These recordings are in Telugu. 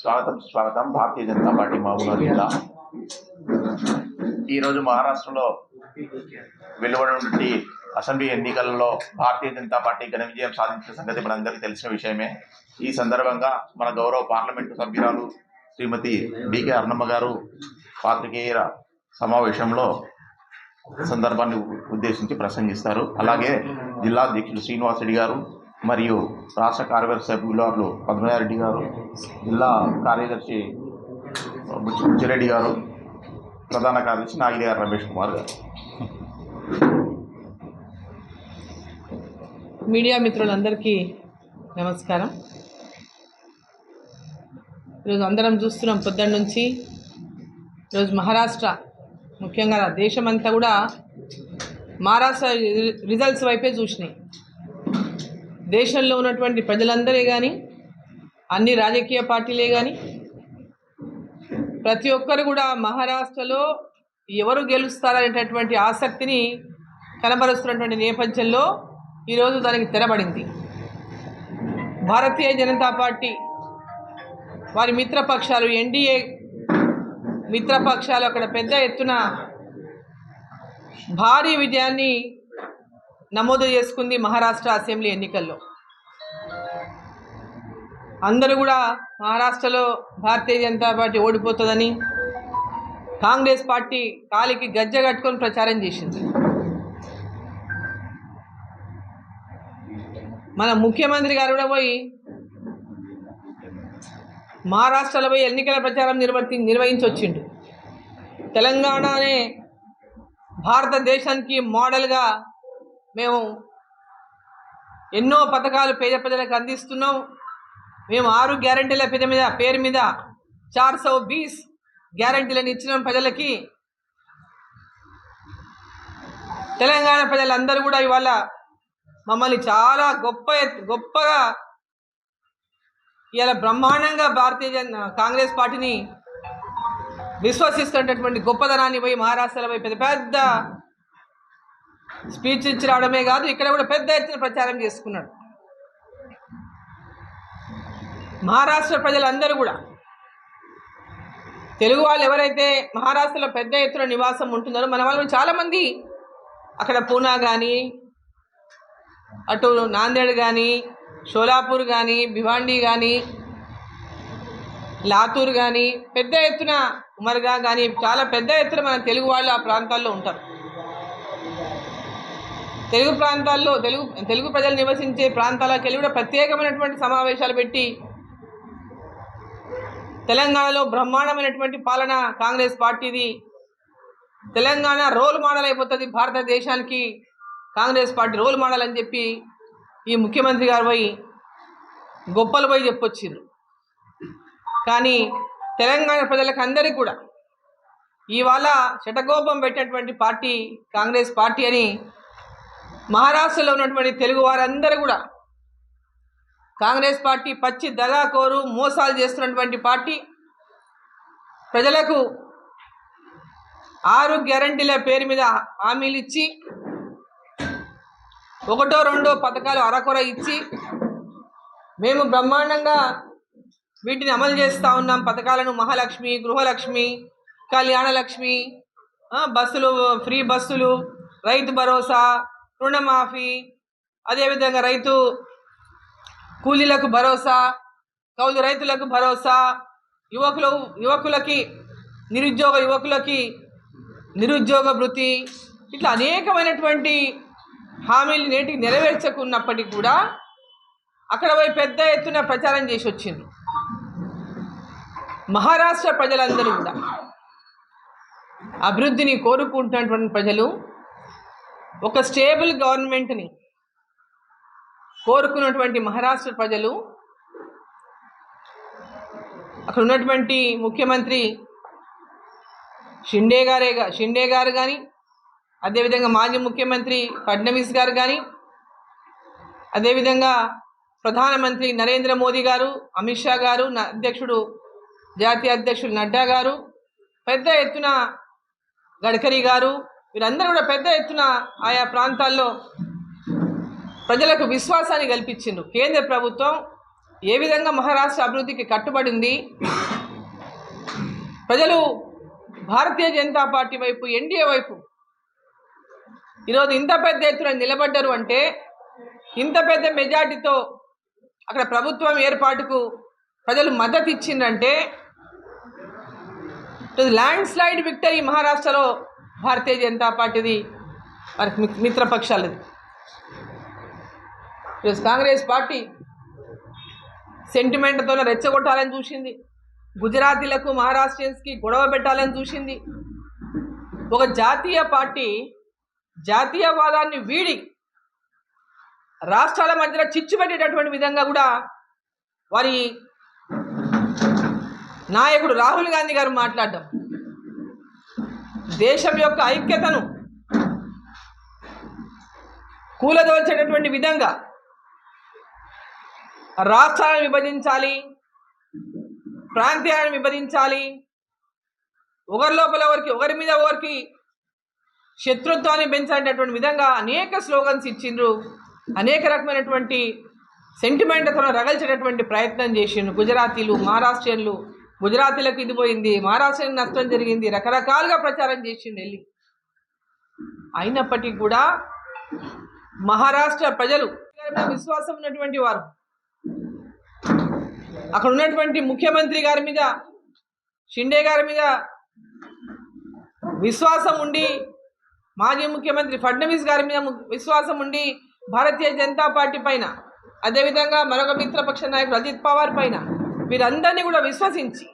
స్వాగతం భారతీయ జనతా పార్టీ మహబూబాబాద్ జిల్లా ఈరోజు మహారాష్ట్రలో వెలువడినటువంటి అసెంబ్లీ ఎన్నికలలో భారతీయ జనతా పార్టీ ఘన విజయం సాధించిన సంగతి మనందరికీ తెలిసిన విషయమే. ఈ సందర్భంగా మన గౌరవ పార్లమెంటు సభ్యురాలు శ్రీమతి బికే అరుణమ్మ గారు పాత్రికేయుల సమావేశంలో సందర్భాన్ని ఉద్దేశించి ప్రసంగిస్తారు. అలాగే జిల్లా అధ్యక్షులు శ్రీనివాస్ రెడ్డి గారు మరియు రాష్ట్ర కార్యవర్గ సభ్యులు పద్మనారెడ్డి గారు, జిల్లా కార్యదర్శి బుచ్చిరెడ్డి గారు, ప్రధాన కార్యదర్శి నాగిరి గారు రమేష్ కుమార్ గారు. మీడియా మిత్రులందరికీ నమస్కారం. ఈరోజు అందరం చూస్తున్నాం పొద్దున్న నుంచి. ఈరోజు మహారాష్ట్ర, ముఖ్యంగా దేశమంతా కూడా మహారాష్ట్ర రిజల్ట్స్ వైపే చూసినాయి. దేశంలో ఉన్నటువంటి ప్రజలందరే కానీ, అన్ని రాజకీయ పార్టీలే కానీ, ప్రతి ఒక్కరు కూడా మహారాష్ట్రలో ఎవరు గెలుస్తారనేటటువంటి ఆసక్తిని కనబరుస్తున్నటువంటి నేపథ్యంలో ఈరోజు దానికి తెరబడింది. భారతీయ జనతా పార్టీ వారి మిత్రపక్షాలు, ఎన్డీఏ మిత్రపక్షాలు అక్కడ పెద్ద ఎత్తున భారీ విజయాన్ని నమోదు చేసుకుంది. మహారాష్ట్ర అసెంబ్లీ ఎన్నికల్లో అందరూ కూడా మహారాష్ట్రలో భారతీయ జనతా పార్టీ ఓడిపోతుందని కాంగ్రెస్ పార్టీ కాలికి గజ్జ కట్టుకొని ప్రచారం చేసింది. మన ముఖ్యమంత్రి గారు కూడా పోయి మహారాష్ట్రలో పోయి ఎన్నికల ప్రచారం నిర్వహించి వచ్చిండు. తెలంగాణనే భారతదేశానికి మోడల్గా మేము ఎన్నో పథకాలు పేద ప్రజలకు అందిస్తున్నాం. మేము 6 గ్యారంటీల పేరు మీద 420 గ్యారంటీలను ఇచ్చిన ప్రజలకి. తెలంగాణ ప్రజలందరూ కూడా ఇవాళ మమ్మల్ని చాలా గొప్పగా ఇవాళ బ్రహ్మాండంగా కాంగ్రెస్ పార్టీని విశ్వసిస్తున్నటువంటి గొప్పదనాన్ని పోయి మహారాష్ట్రలో పోయి పెద్ద స్పీచ్ ఇచ్చి రావడమే కాదు, ఇక్కడ కూడా పెద్ద ఎత్తున ప్రచారం చేసుకున్నాడు. మహారాష్ట్ర ప్రజలందరూ కూడా, తెలుగు వాళ్ళు ఎవరైతే మహారాష్ట్రలో పెద్ద ఎత్తున నివాసం ఉంటున్నారో మన వాళ్ళు చాలామంది అక్కడ పూనా కానీ, అటు నాందేడ్ కానీ, షోలాపూర్ కానీ, భివాండి కానీ, లాతూర్ కానీ, పెద్ద ఎత్తున ఉమర్గా కానీ చాలా పెద్ద ఎత్తున మన తెలుగు వాళ్ళు ఆ ప్రాంతాల్లో ఉంటారు. తెలుగు ప్రాంతాల్లో తెలుగు ప్రజలు నివసించే ప్రాంతాలకు వెళ్ళి కూడా ప్రత్యేకమైనటువంటి సమావేశాలు పెట్టి తెలంగాణలో బ్రహ్మాండమైనటువంటి పాలన కాంగ్రెస్ పార్టీది, తెలంగాణ రోల్ మోడల్ అయిపోతుంది భారతదేశానికి, కాంగ్రెస్ పార్టీ రోల్ మోడల్ అని చెప్పి ఈ ముఖ్యమంత్రి గారు పోయి గొప్పలు పోయి చెప్పొచ్చారు. కానీ తెలంగాణ ప్రజలకు అందరికీ కూడా ఇవాళ శటకోపం పెట్టినటువంటి పార్టీ కాంగ్రెస్ పార్టీ అని మహారాష్ట్రలో ఉన్నటువంటి తెలుగు వారందరూ కూడా కాంగ్రెస్ పార్టీ పచ్చి దగాకోరు మోసాలు చేస్తున్నటువంటి పార్టీ, ప్రజలకు 6 గ్యారంటీల పేరు మీద హామీలు ఇచ్చి 1-2 పథకాలు అరకొర ఇచ్చి మేము బ్రహ్మాండంగా వీటిని అమలు చేస్తూ ఉన్నాం. పథకాలను మహాలక్ష్మి, గృహలక్ష్మి, కళ్యాణలక్ష్మి, బస్సులు, ఫ్రీ బస్సులు, రైతు భరోసా, రుణమాఫీ, అదేవిధంగా రైతు కూలీలకు భరోసా, కౌలు రైతులకు భరోసా, యువకులకి నిరుద్యోగ యువకులకి నిరుద్యోగ భృతి, ఇట్లా అనేకమైనటువంటి హామీలు నేటికి నెరవేర్చకున్నప్పటికీ కూడా అక్కడ పోయి పెద్ద ఎత్తున ప్రచారం చేసి వచ్చింది. మహారాష్ట్ర ప్రజలందరూ కూడా అభివృద్ధిని కోరుకుంటున్నటువంటి ప్రజలు, ఒక స్టేబుల్ గవర్నమెంట్ని కోరుకున్నటువంటి మహారాష్ట్ర ప్రజలు, అక్కడ ఉన్నటువంటి ముఖ్యమంత్రి షిండే గారు కానీ, అదేవిధంగా మాజీ ముఖ్యమంత్రి ఫడ్నవీస్ గారు కానీ, అదేవిధంగా ప్రధానమంత్రి నరేంద్ర మోదీ గారు, అమిత్ షా గారు, జాతీయ అధ్యక్షుడు నడ్డా గారు, పెద్ద ఎత్తున గడ్కరీ గారు, వీరందరూ కూడా పెద్ద ఎత్తున ఆయా ప్రాంతాల్లో ప్రజలకు విశ్వాసాన్ని కల్పించిండ్రు. కేంద్ర ప్రభుత్వం ఏ విధంగా మహారాష్ట్ర అభివృద్ధికి కట్టుబడింది, ప్రజలు భారతీయ జనతా పార్టీ వైపు, ఎన్డీఏ వైపు ఈరోజు ఇంత పెద్ద ఎత్తున నిలబడ్డారు అంటే, ఇంత పెద్ద మెజార్టీతో అక్కడ ప్రభుత్వం ఏర్పాటుకు ప్రజలు మద్దతు ఇచ్చిందంటే, ల్యాండ్ స్లైడ్ విక్టరీ మహారాష్ట్రలో భారతీయ జనతా పార్టీది, వారికి మిత్రపక్షాలది. ఈరోజు కాంగ్రెస్ పార్టీ సెంటిమెంట్తో రెచ్చగొట్టాలని చూసింది, గుజరాతీలకు మహారాష్ట్రియన్స్కి గొడవ పెట్టాలని చూసింది. ఒక జాతీయ పార్టీ జాతీయవాదాన్ని వీడి రాష్ట్రాల మధ్యలో చిచ్చు పెట్టేటటువంటి విధంగా కూడా వారి నాయకుడు రాహుల్ గాంధీ గారు మాట్లాడడం, దేశం యొక్క ఐక్యతను కూలదోల్చేటటువంటి విధంగా రాష్ట్రాలను విభజించాలి, ప్రాంతాలను విభజించాలి, ఒకరి లోపల ఒకరి మీద ఒకరికి శత్రుత్వాన్ని పెంచాలనేటువంటి విధంగా అనేక స్లోగన్స్ ఇచ్చిండ్రు, అనేక రకమైనటువంటి సెంటిమెంట్తో రగల్చేటటువంటి ప్రయత్నం చేసిండ్రు. గుజరాతీలు, మహారాష్ట్రియన్లు, గుజరాతీలకు ఇది పోయింది, మహారాష్ట్రకు నష్టం జరిగింది, రకరకాలుగా ప్రచారం చేసిండు వెళ్ళి. అయినప్పటికీ కూడా మహారాష్ట్ర ప్రజలు విశ్వాసం ఉన్నటువంటి వారు, అక్కడ ఉన్నటువంటి ముఖ్యమంత్రి గారి మీద, షిండే గారి మీద విశ్వాసం ఉండి, మాజీ ముఖ్యమంత్రి ఫడ్నవీస్ గారి మీద విశ్వాసం ఉండి, భారతీయ జనతా పార్టీ పైన, అదేవిధంగా మరొక మిత్రపక్ష నాయకుడు అజిత్ పవార్ పైన, వీరందరినీ కూడా విశ్వసించి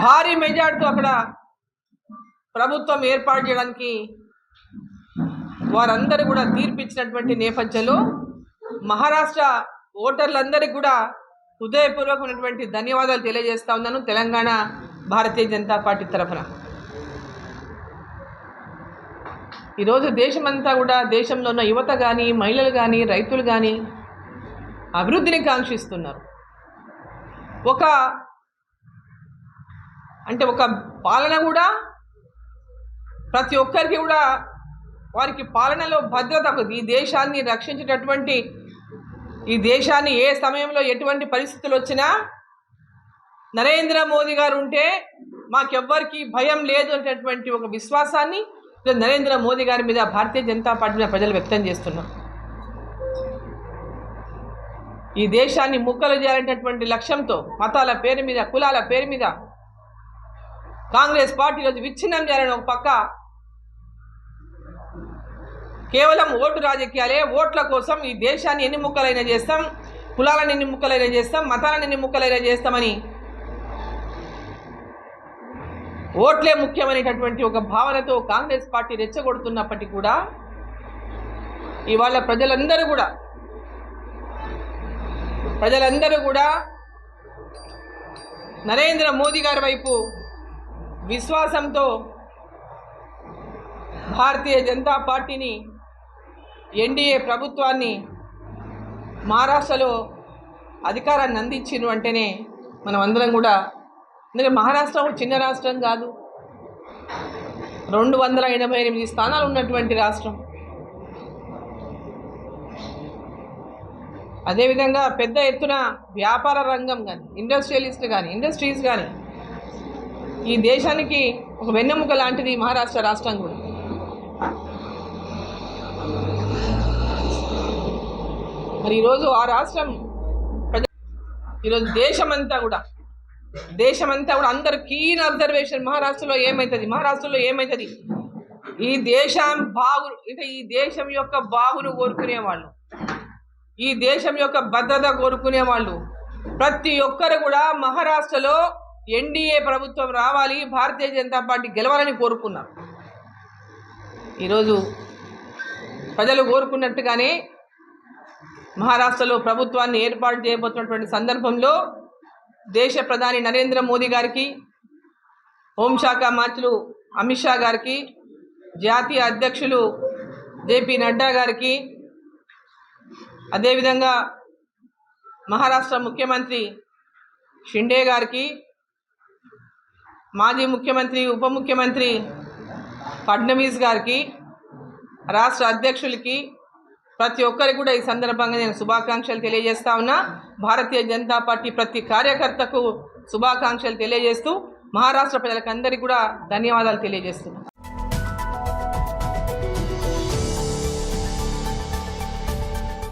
భారీ మెజార్టీతో అక్కడ ప్రభుత్వం ఏర్పాటు చేయడానికి వారందరూ కూడా తీర్పిచ్చినటువంటి నేపథ్యంలో మహారాష్ట్ర ఓటర్లందరికీ కూడా హృదయపూర్వకమైనటువంటి ధన్యవాదాలు తెలియజేస్తా ఉన్నాను తెలంగాణ భారతీయ జనతా పార్టీ తరఫున. ఈరోజు దేశమంతా కూడా, దేశంలో ఉన్న యువత కానీ, మహిళలు కానీ, రైతులు కానీ అభివృద్ధిని కాంక్షిస్తున్నారు. ఒక పాలన కూడా ప్రతి ఒక్కరికి కూడా వారికి పాలనలో భద్రత, ఈ దేశాన్ని రక్షించేటటువంటి, ఈ దేశాన్ని ఏ సమయంలో ఎటువంటి పరిస్థితులు వచ్చినా నరేంద్ర మోదీ గారు ఉంటే మాకెవ్వరికి భయం లేదు అనేటటువంటి ఒక విశ్వాసాన్ని నరేంద్ర మోదీ గారి మీద, భారతీయ జనతా పార్టీ మీద ప్రజలు వ్యక్తం చేస్తున్నారు. ఈ దేశాన్ని ముక్కలు చేయాలనేటటువంటి లక్ష్యంతో మతాల పేరు మీద, కులాల పేరు మీద కాంగ్రెస్ పార్టీ ఈరోజు విచ్ఛిన్నం చేయాలని ఒక పక్క కేవలం ఓటు రాజకీయాలే, ఓట్ల కోసం ఈ దేశాన్ని ఎన్ని ముక్కలైనా చేస్తాం, కులాలను ఎన్ని ముక్కలైనా చేస్తాం, మతాలను ఎన్ని ముక్కలైనా చేస్తామని, ఓట్లే ముఖ్యమైనటువంటి ఒక భావనతో కాంగ్రెస్ పార్టీ రెచ్చగొడుతున్నప్పటికీ కూడా ఇవాళ ప్రజలందరూ కూడా నరేంద్ర మోదీ గారి వైపు విశ్వాసంతో భారతీయ జనతా పార్టీని, ఎన్డీఏ ప్రభుత్వాన్ని మహారాష్ట్రలో అధికారాన్ని అందించిను అంటేనే మనం అందరం కూడా, ఎందుకంటే మహారాష్ట్ర చిన్న రాష్ట్రం కాదు, 288 స్థానాలు ఉన్నటువంటి రాష్ట్రం. అదేవిధంగా పెద్ద ఎత్తున వ్యాపార రంగం కానీ, ఇండస్ట్రీస్ కానీ ఈ దేశానికి ఒక వెన్నెముక లాంటిది మహారాష్ట్ర రాష్ట్రం కూడా. మరి ఈరోజు ఆ రాష్ట్రం ఈరోజు దేశమంతా కూడా అందరూ కీన్ అబ్జర్వేషన్, మహారాష్ట్రలో ఏమవుతుంది, ఈ దేశం ఈ దేశం యొక్క బాగును కోరుకునేవాళ్ళు, ఈ దేశం యొక్క భద్రత కోరుకునేవాళ్ళు ప్రతి ఒక్కరు కూడా మహారాష్ట్రలో ఎన్డీఏ ప్రభుత్వం రావాలి, భారతీయ జనతా పార్టీ గెలవాలని కోరుకున్నారు. ఈరోజు ప్రజలు కోరుకున్నట్టుగానే మహారాష్ట్రలో ప్రభుత్వాన్ని ఏర్పాటు చేయబోతున్నటువంటి సందర్భంలో దేశ ప్రధాని నరేంద్ర మోదీ గారికి, హోంశాఖ మంత్రులు అమిత్ షా గారికి, జాతీయ అధ్యక్షులు జేపీ నడ్డా గారికి, అదేవిధంగా మహారాష్ట్ర ముఖ్యమంత్రి షిండే గారికి, మాజీ ముఖ్యమంత్రి ఉప ముఖ్యమంత్రి ఫడ్నవీస్ గారికి, రాష్ట్ర అధ్యక్షులకి, ప్రతి ఒక్కరికి కూడా ఈ సందర్భంగా నేను శుభాకాంక్షలు తెలియజేస్తా ఉన్నా. భారతీయ జనతా పార్టీ ప్రతి కార్యకర్తకు శుభాకాంక్షలు తెలియజేస్తూ మహారాష్ట్ర ప్రజలకు అందరికీ కూడా ధన్యవాదాలు తెలియజేస్తున్నాను.